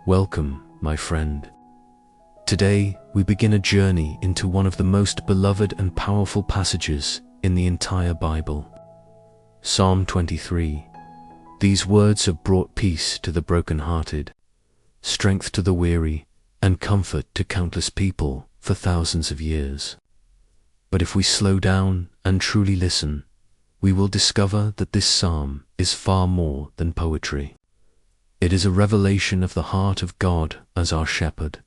Welcome, my friend. Today, we begin a journey into one of the most beloved and powerful passages in the entire Bible. Psalm 23. These words have brought peace to the brokenhearted, strength to the weary, and comfort to countless people for thousands of years. But if we slow down and truly listen, we will discover that this psalm is far more than poetry. It is a revelation of the heart of God as our shepherd.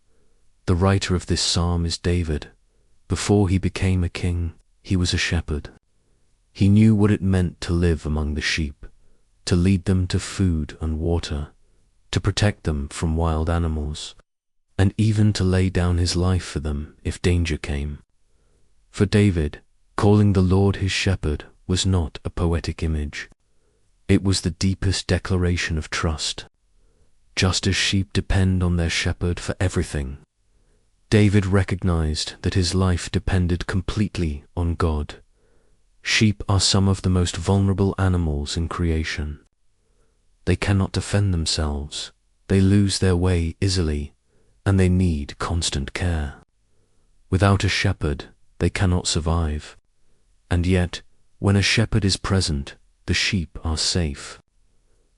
The writer of this psalm is David. Before he became a king, he was a shepherd. He knew what it meant to live among the sheep, to lead them to food and water, to protect them from wild animals, and even to lay down his life for them if danger came. For David, calling the Lord his shepherd was not a poetic image. It was the deepest declaration of trust. Just as sheep depend on their shepherd for everything, David recognized that his life depended completely on God. Sheep are some of the most vulnerable animals in creation. They cannot defend themselves, they lose their way easily, and they need constant care. Without a shepherd, they cannot survive. And yet, when a shepherd is present, the sheep are safe.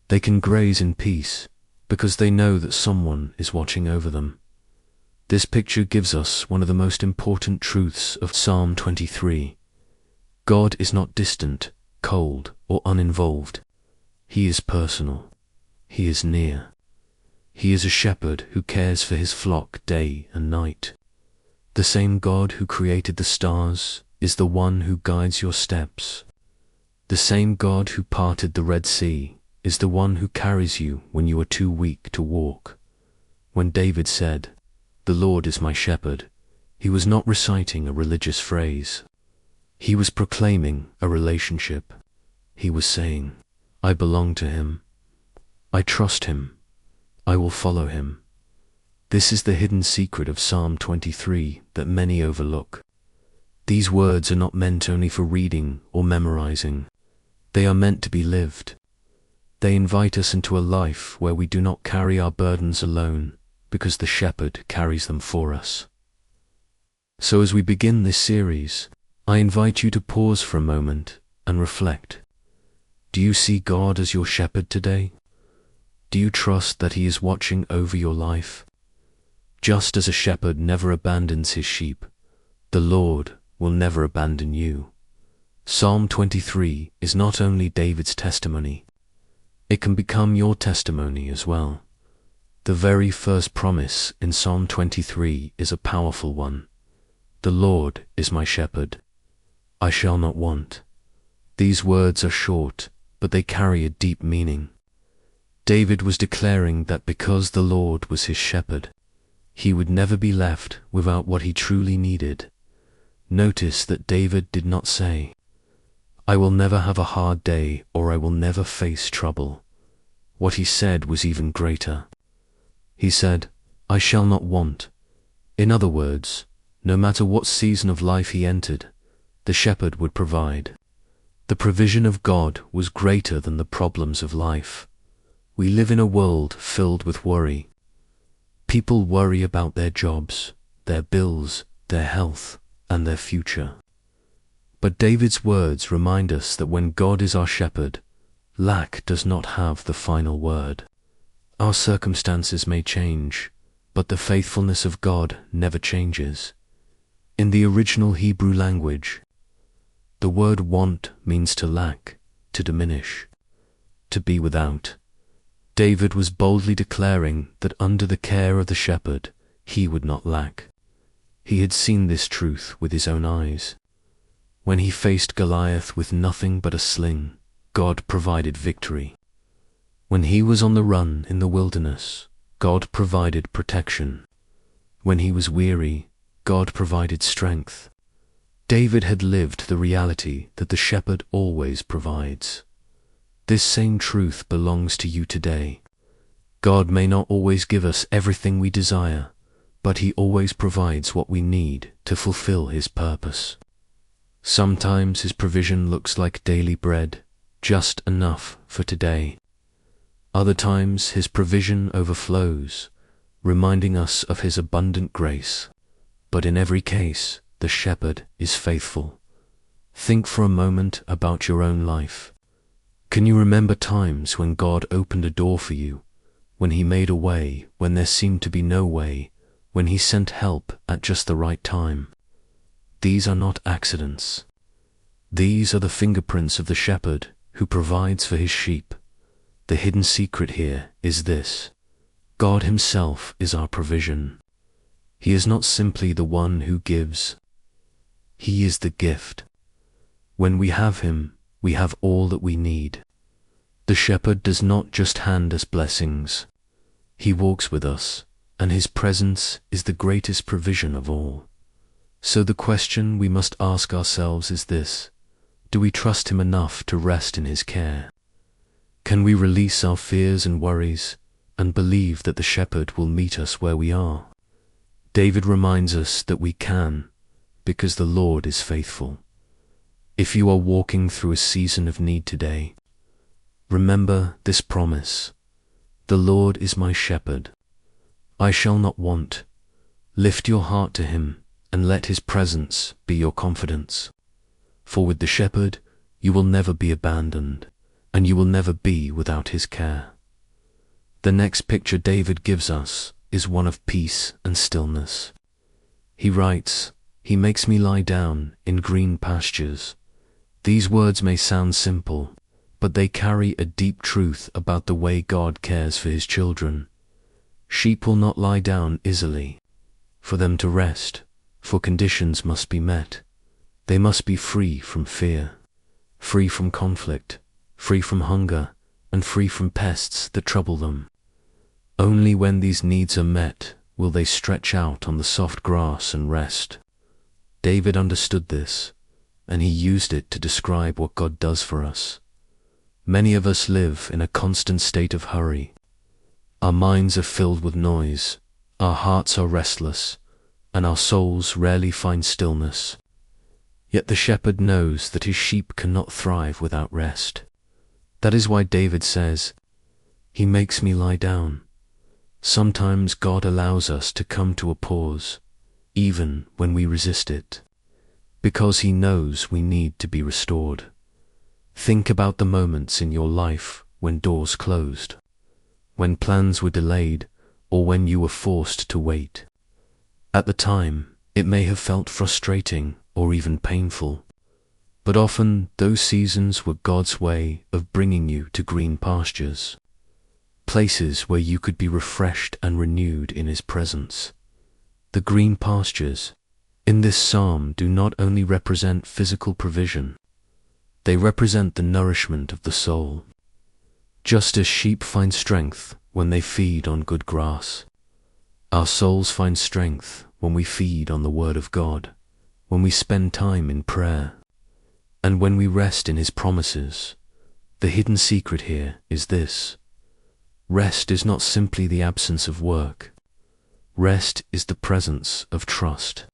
They can graze in peace, because they know that someone is watching over them. This picture gives us one of the most important truths of Psalm 23. God is not distant, cold, or uninvolved. He is personal. He is near. He is a shepherd who cares for his flock day and night. The same God who created the stars is the one who guides your steps. The same God who parted the Red Sea is the one who carries you when you are too weak to walk. When David said, "The Lord is my shepherd," he was not reciting a religious phrase. He was proclaiming a relationship. He was saying, "I belong to him. I trust him. I will follow him." This is the hidden secret of Psalm 23 that many overlook. These words are not meant only for reading or memorizing. They are meant to be lived. They invite us into a life where we do not carry our burdens alone, because the shepherd carries them for us. So as we begin this series, I invite you to pause for a moment and reflect. Do you see God as your shepherd today? Do you trust that he is watching over your life? Just as a shepherd never abandons his sheep, the Lord will never abandon you. Psalm 23 is not only David's testimony, it can become your testimony as well. The very first promise in Psalm 23 is a powerful one. The Lord is my shepherd. I shall not want. These words are short, but they carry a deep meaning. David was declaring that because the Lord was his shepherd, he would never be left without what he truly needed. Notice that David did not say, "I will never have a hard day," or "I will never face trouble." What he said was even greater. He said, "I shall not want." In other words, no matter what season of life he entered, the shepherd would provide. The provision of God was greater than the problems of life. We live in a world filled with worry. People worry about their jobs, their bills, their health, and their future. But David's words remind us that when God is our shepherd, lack does not have the final word. Our circumstances may change, but the faithfulness of God never changes. In the original Hebrew language, the word want means to lack, to diminish, to be without. David was boldly declaring that under the care of the shepherd, he would not lack. He had seen this truth with his own eyes. When he faced Goliath with nothing but a sling, God provided victory. When he was on the run in the wilderness, God provided protection. When he was weary, God provided strength. David had lived the reality that the shepherd always provides. This same truth belongs to you today. God may not always give us everything we desire, but he always provides what we need to fulfill his purpose. Sometimes his provision looks like daily bread, just enough for today. Other times his provision overflows, reminding us of his abundant grace. But in every case, the shepherd is faithful. Think for a moment about your own life. Can you remember times when God opened a door for you, when he made a way when there seemed to be no way, when he sent help at just the right time? These are not accidents. These are the fingerprints of the shepherd who provides for his sheep. The hidden secret here is this: God himself is our provision. He is not simply the one who gives. He is the gift. When we have him, we have all that we need. The shepherd does not just hand us blessings. He walks with us, and his presence is the greatest provision of all. So the question we must ask ourselves is this: do we trust him enough to rest in his care? Can we release our fears and worries and believe that the shepherd will meet us where we are? David reminds us that we can, because the Lord is faithful. If you are walking through a season of need today, remember this promise: the Lord is my shepherd. I shall not want. Lift your heart to him and let his presence be your confidence. For with the shepherd, you will never be abandoned, and you will never be without his care. The next picture David gives us is one of peace and stillness. He writes, "He makes me lie down in green pastures." These words may sound simple, but they carry a deep truth about the way God cares for his children. Sheep will not lie down easily. For them to rest, for conditions must be met. They must be free from fear, free from conflict, free from hunger, and free from pests that trouble them. Only when these needs are met will they stretch out on the soft grass and rest. David understood this, and he used it to describe what God does for us. Many of us live in a constant state of hurry. Our minds are filled with noise, our hearts are restless, and our souls rarely find stillness. Yet the shepherd knows that his sheep cannot thrive without rest. That is why David says, "He makes me lie down." Sometimes God allows us to come to a pause, even when we resist it, because he knows we need to be restored. Think about the moments in your life when doors closed, when plans were delayed, or when you were forced to wait. At the time, it may have felt frustrating or even painful, but often those seasons were God's way of bringing you to green pastures, places where you could be refreshed and renewed in his presence. The green pastures in this psalm do not only represent physical provision, they represent the nourishment of the soul. Just as sheep find strength when they feed on good grass, our souls find strength when we feed on the Word of God, when we spend time in prayer, and when we rest in his promises. The hidden secret here is this: rest is not simply the absence of work. Rest is the presence of trust.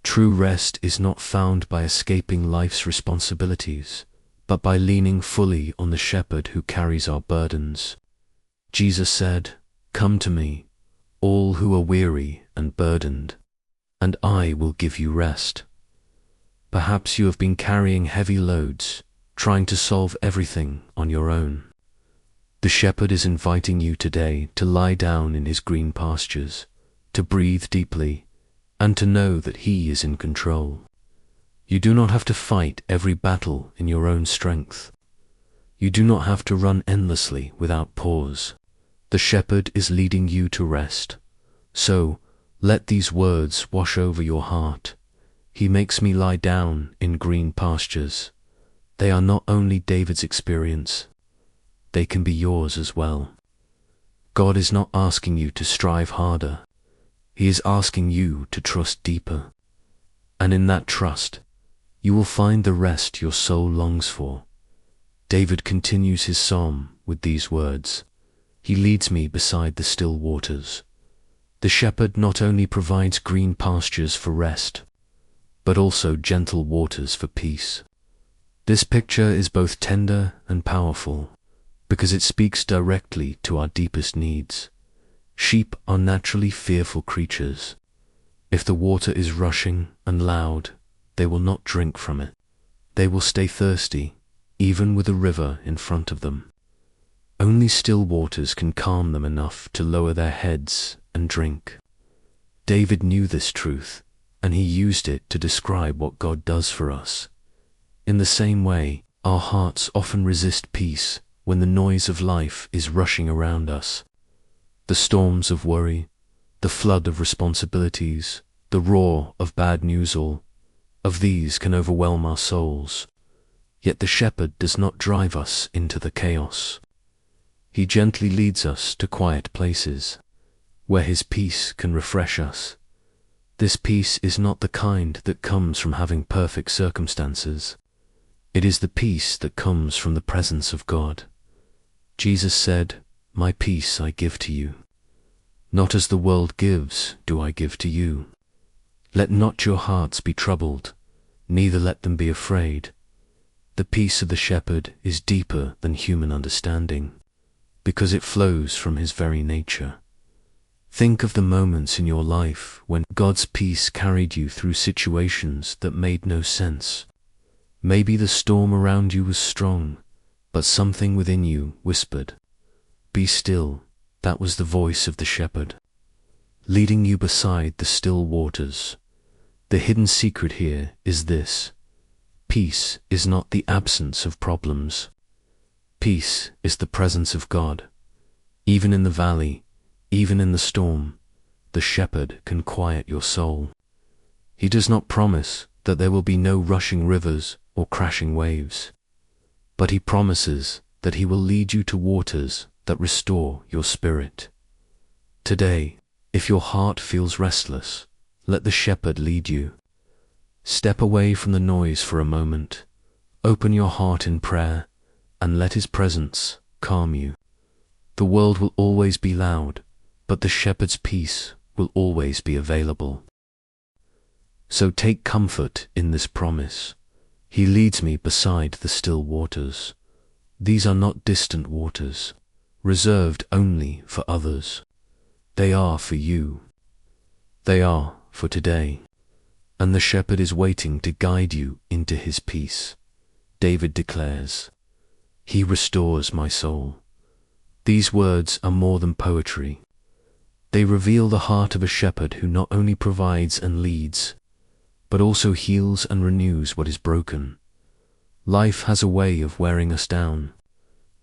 True rest is not found by escaping life's responsibilities, but by leaning fully on the shepherd who carries our burdens. Jesus said, "Come to me, all who are weary and burdened, and I will give you rest." Perhaps you have been carrying heavy loads, trying to solve everything on your own. The shepherd is inviting you today to lie down in his green pastures, to breathe deeply, and to know that he is in control. You do not have to fight every battle in your own strength. You do not have to run endlessly without pause. The shepherd is leading you to rest. So, let these words wash over your heart. He makes me lie down in green pastures. They are not only David's experience, they can be yours as well. God is not asking you to strive harder. He is asking you to trust deeper. And in that trust, you will find the rest your soul longs for. David continues his psalm with these words: "He leads me beside the still waters." The shepherd not only provides green pastures for rest, but also gentle waters for peace. This picture is both tender and powerful, because it speaks directly to our deepest needs. Sheep are naturally fearful creatures. If the water is rushing and loud, they will not drink from it. They will stay thirsty, even with a river in front of them. Only still waters can calm them enough to lower their heads and drink. David knew this truth, and he used it to describe what God does for us. In the same way, our hearts often resist peace when the noise of life is rushing around us. The storms of worry, the flood of responsibilities, the roar of bad news, all of these can overwhelm our souls. Yet the shepherd does not drive us into the chaos. He gently leads us to quiet places, where his peace can refresh us. This peace is not the kind that comes from having perfect circumstances. It is the peace that comes from the presence of God. Jesus said, "My peace I give to you. Not as the world gives do I give to you. Let not your hearts be troubled, neither let them be afraid." The peace of the shepherd is deeper than human understanding, because it flows from his very nature. Think of the moments in your life when God's peace carried you through situations that made no sense. Maybe the storm around you was strong, but something within you whispered, "Be still." That was the voice of the shepherd, leading you beside the still waters. The hidden secret here is this: peace is not the absence of problems. Peace is the presence of God. Even in the valley, even in the storm, the shepherd can quiet your soul. He does not promise that there will be no rushing rivers or crashing waves, but he promises that he will lead you to waters that restore your spirit. Today, if your heart feels restless, let the shepherd lead you. Step away from the noise for a moment, open your heart in prayer, and let his presence calm you. The world will always be loud, but the shepherd's peace will always be available. So take comfort in this promise. He leads me beside the still waters. These are not distant waters, reserved only for others. They are for you. They are for today. And the shepherd is waiting to guide you into his peace. David declares, "He restores my soul." These words are more than poetry. They reveal the heart of a shepherd who not only provides and leads, but also heals and renews what is broken. Life has a way of wearing us down.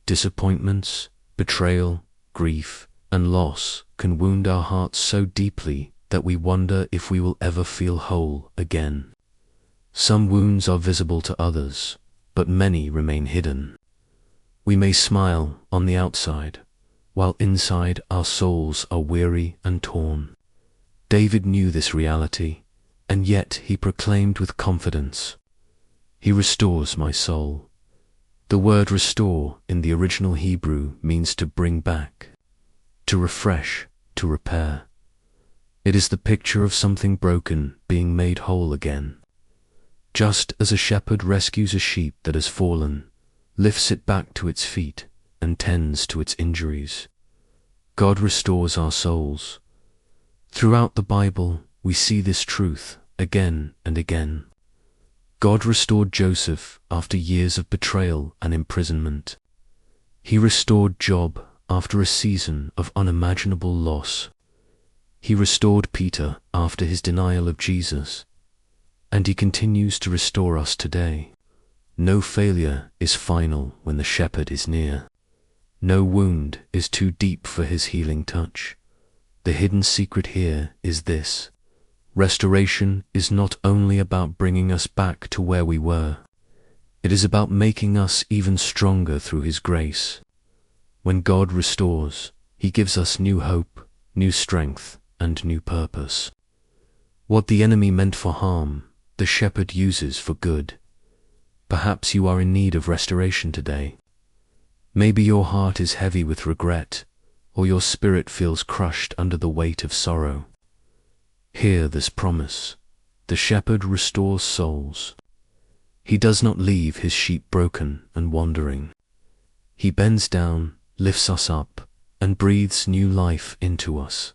Disappointments, betrayal, grief, and loss can wound our hearts so deeply that we wonder if we will ever feel whole again. Some wounds are visible to others, but many remain hidden. We may smile on the outside, while inside our souls are weary and torn. David knew this reality, and yet he proclaimed with confidence, "He restores my soul." The word restore in the original Hebrew means to bring back, to refresh, to repair. It is the picture of something broken being made whole again. Just as a shepherd rescues a sheep that has fallen, lifts it back to its feet, and tends to its injuries, God restores our souls. Throughout the Bible, we see this truth again and again. God restored Joseph after years of betrayal and imprisonment. He restored Job after a season of unimaginable loss. He restored Peter after his denial of Jesus, and he continues to restore us today. No failure is final when the shepherd is near. No wound is too deep for his healing touch. The hidden secret here is this: restoration is not only about bringing us back to where we were, it is about making us even stronger through his grace. When God restores, he gives us new hope, new strength, and new purpose. What the enemy meant for harm, the shepherd uses for good. Perhaps you are in need of restoration today. Maybe your heart is heavy with regret, or your spirit feels crushed under the weight of sorrow. Hear this promise: the shepherd restores souls. He does not leave his sheep broken and wandering. He bends down, lifts us up, and breathes new life into us.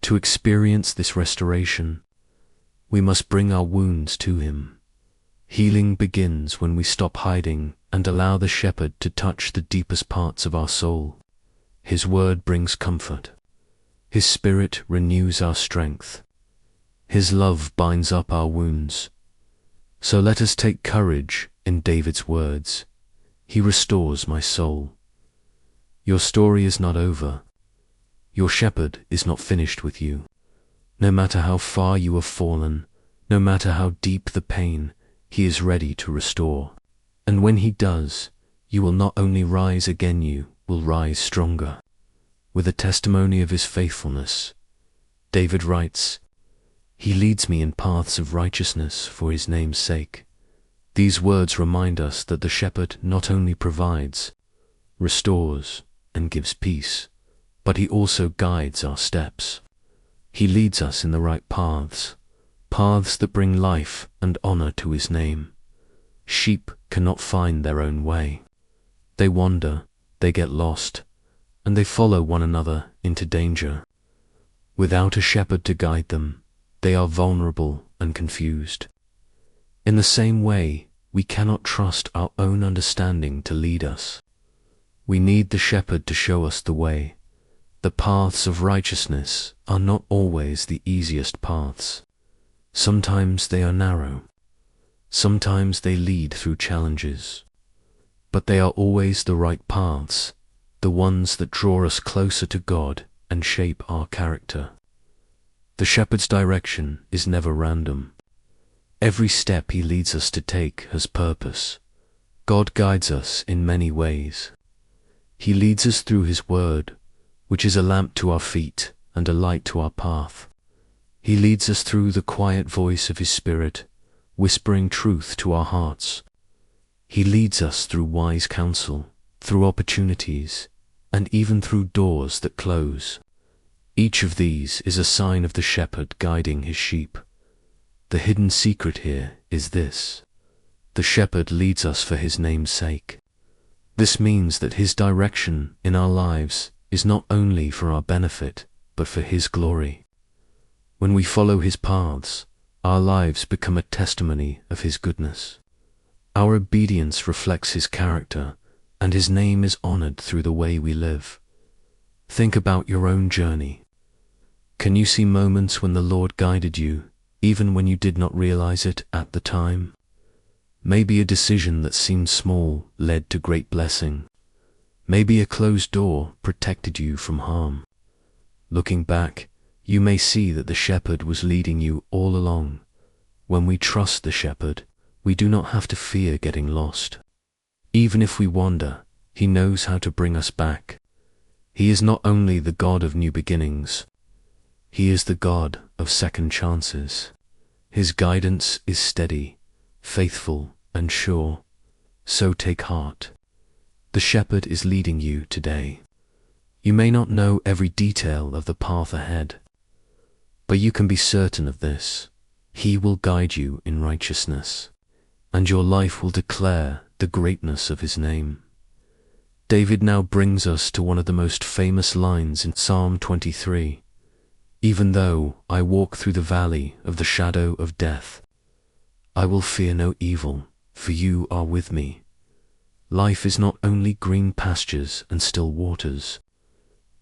To experience this restoration, we must bring our wounds to him. Healing begins when we stop hiding and allow the shepherd to touch the deepest parts of our soul. His word brings comfort. His spirit renews our strength. His love binds up our wounds. So let us take courage in David's words. He restores my soul. Your story is not over. Your shepherd is not finished with you. No matter how far you have fallen, no matter how deep the pain, he is ready to restore. And when he does, you will not only rise again, you will rise stronger. With a testimony of his faithfulness, David writes, "He leads me in paths of righteousness for his name's sake." These words remind us that the shepherd not only provides, restores, and gives peace, but he also guides our steps. He leads us in the right paths, paths that bring life and honor to his name. Sheep cannot find their own way. They wander, they get lost, and they follow one another into danger. Without a shepherd to guide them, they are vulnerable and confused. In the same way, we cannot trust our own understanding to lead us. We need the shepherd to show us the way. The paths of righteousness are not always the easiest paths. Sometimes they are narrow. Sometimes they lead through challenges. But they are always the right paths, the ones that draw us closer to God and shape our character. The shepherd's direction is never random. Every step he leads us to take has purpose. God guides us in many ways. He leads us through his word, which is a lamp to our feet and a light to our path. He leads us through the quiet voice of his Spirit, whispering truth to our hearts. He leads us through wise counsel, through opportunities, and even through doors that close. Each of these is a sign of the shepherd guiding his sheep. The hidden secret here is this: the shepherd leads us for his name's sake. This means that his direction in our lives is not only for our benefit, but for his glory. When we follow his paths, our lives become a testimony of his goodness. Our obedience reflects his character, and his name is honored through the way we live. Think about your own journey. Can you see moments when the Lord guided you, even when you did not realize it at the time? Maybe a decision that seemed small led to great blessing. Maybe a closed door protected you from harm. Looking back, you may see that the shepherd was leading you all along. When we trust the shepherd, we do not have to fear getting lost. Even if we wander, he knows how to bring us back. He is not only the God of new beginnings, he is the God of second chances. His guidance is steady, faithful, and sure. So take heart. The shepherd is leading you today. You may not know every detail of the path ahead, but you can be certain of this: he will guide you in righteousness, and your life will declare the greatness of his name. David now brings us to one of the most famous lines in Psalm 23. "Even though I walk through the valley of the shadow of death, I will fear no evil, for you are with me." Life is not only green pastures and still waters.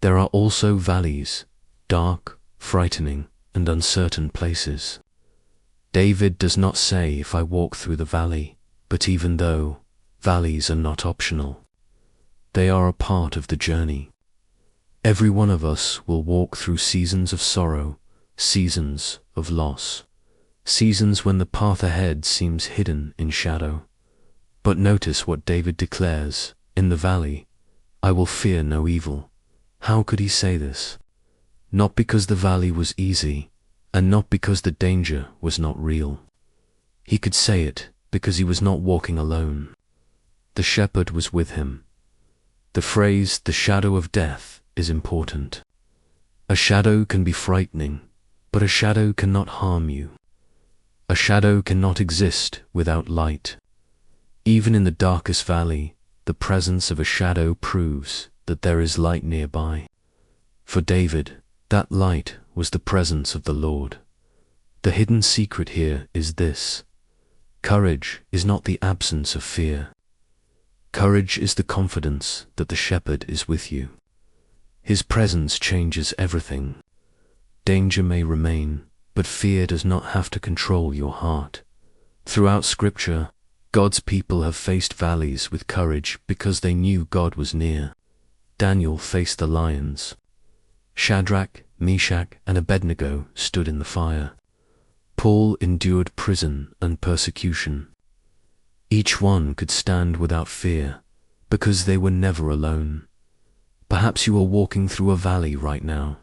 There are also valleys, dark, frightening, and uncertain places. David does not say, "If I walk through the valley," but even though, valleys are not optional. They are a part of the journey. Every one of us will walk through seasons of sorrow, seasons of loss, seasons when the path ahead seems hidden in shadow. But notice what David declares: in the valley, I will fear no evil. How could he say this? Not because the valley was easy, and not because the danger was not real. He could say it because he was not walking alone. The shepherd was with him. The phrase, "the shadow of death," is important. A shadow can be frightening, but a shadow cannot harm you. A shadow cannot exist without light. Even in the darkest valley, the presence of a shadow proves that there is light nearby. For David, that light was the presence of the Lord. The hidden secret here is this: courage is not the absence of fear. Courage is the confidence that the shepherd is with you. His presence changes everything. Danger may remain, but fear does not have to control your heart. Throughout Scripture, God's people have faced valleys with courage because they knew God was near. Daniel faced the lions. Shadrach, Meshach, and Abednego stood in the fire. Paul endured prison and persecution. Each one could stand without fear because they were never alone. Perhaps you are walking through a valley right now.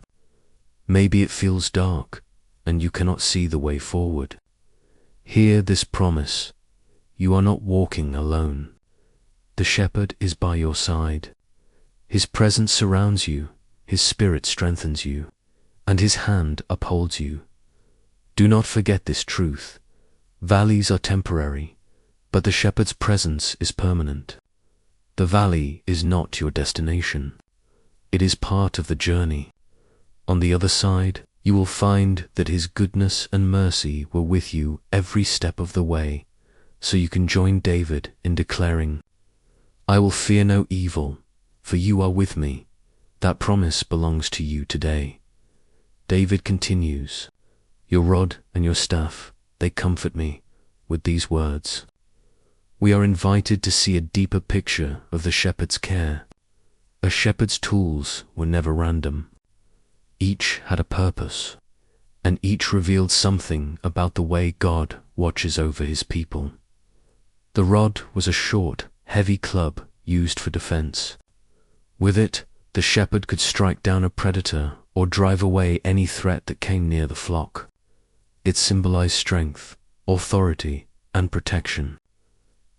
Maybe it feels dark and you cannot see the way forward. Hear this promise: you are not walking alone. The shepherd is by your side. His presence surrounds you, his spirit strengthens you, and his hand upholds you. Do not forget this truth. Valleys are temporary, but the shepherd's presence is permanent. The valley is not your destination. It is part of the journey. On the other side, you will find that his goodness and mercy were with you every step of the way, so you can join David in declaring, "I will fear no evil, for you are with me." That promise belongs to you today. David continues, "Your rod and your staff, they comfort me," with these words. We are invited to see a deeper picture of the shepherd's care. A shepherd's tools were never random. Each had a purpose, and each revealed something about the way God watches over his people. The rod was a short, heavy club used for defense. With it, the shepherd could strike down a predator or drive away any threat that came near the flock. It symbolized strength, authority, and protection.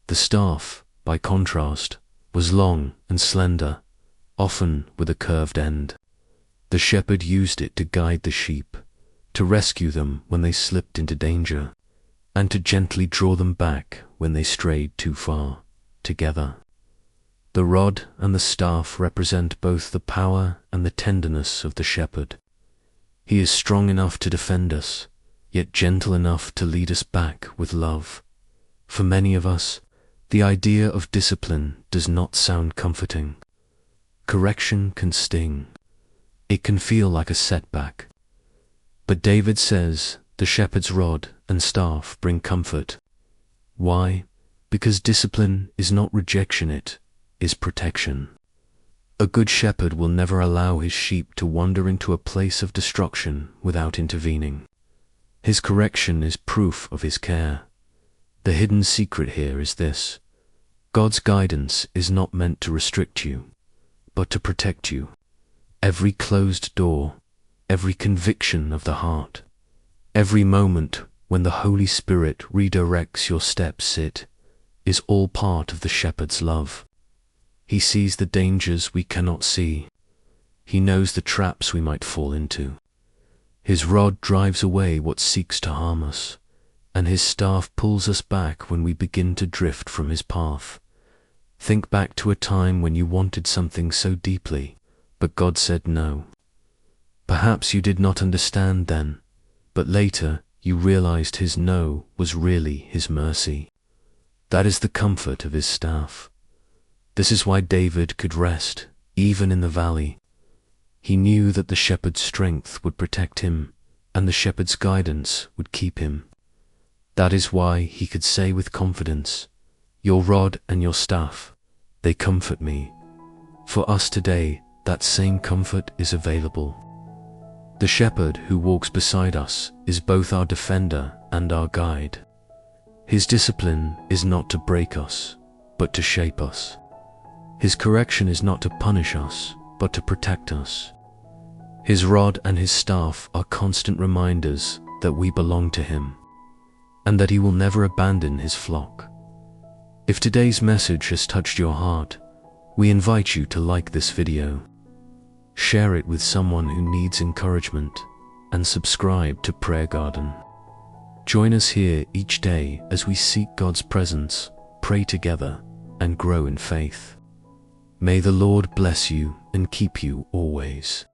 The staff, by contrast, was long and slender, often with a curved end. The shepherd used it to guide the sheep, to rescue them when they slipped into danger, and to gently draw them back when they strayed too far, together. The rod and the staff represent both the power and the tenderness of the shepherd. He is strong enough to defend us, yet gentle enough to lead us back with love. For many of us, the idea of discipline does not sound comforting. Correction can sting. It can feel like a setback. But David says the shepherd's rod and staff bring comfort. Why? Because discipline is not rejection, it is protection. A good shepherd will never allow his sheep to wander into a place of destruction without intervening. His correction is proof of his care. The hidden secret here is this: God's guidance is not meant to restrict you, but to protect you. Every closed door, every conviction of the heart, every moment when the Holy Spirit redirects your steps, it is all part of the shepherd's love. He sees the dangers we cannot see. He knows the traps we might fall into. His rod drives away what seeks to harm us, and his staff pulls us back when we begin to drift from his path. Think back to a time when you wanted something so deeply, but God said no. Perhaps you did not understand then, but later you realized his no was really his mercy. That is the comfort of his staff. This is why David could rest, even in the valley. He knew that the shepherd's strength would protect him, and the shepherd's guidance would keep him. That is why he could say with confidence, "Your rod and your staff, they comfort me." For us today, that same comfort is available. The shepherd who walks beside us is both our defender and our guide. His discipline is not to break us, but to shape us. His correction is not to punish us, but to protect us. His rod and his staff are constant reminders that we belong to him, and that he will never abandon his flock. If today's message has touched your heart, we invite you to like this video, share it with someone who needs encouragement, and subscribe to Prayer Garden. Join us here each day as we seek God's presence, pray together, and grow in faith. May the Lord bless you and keep you always.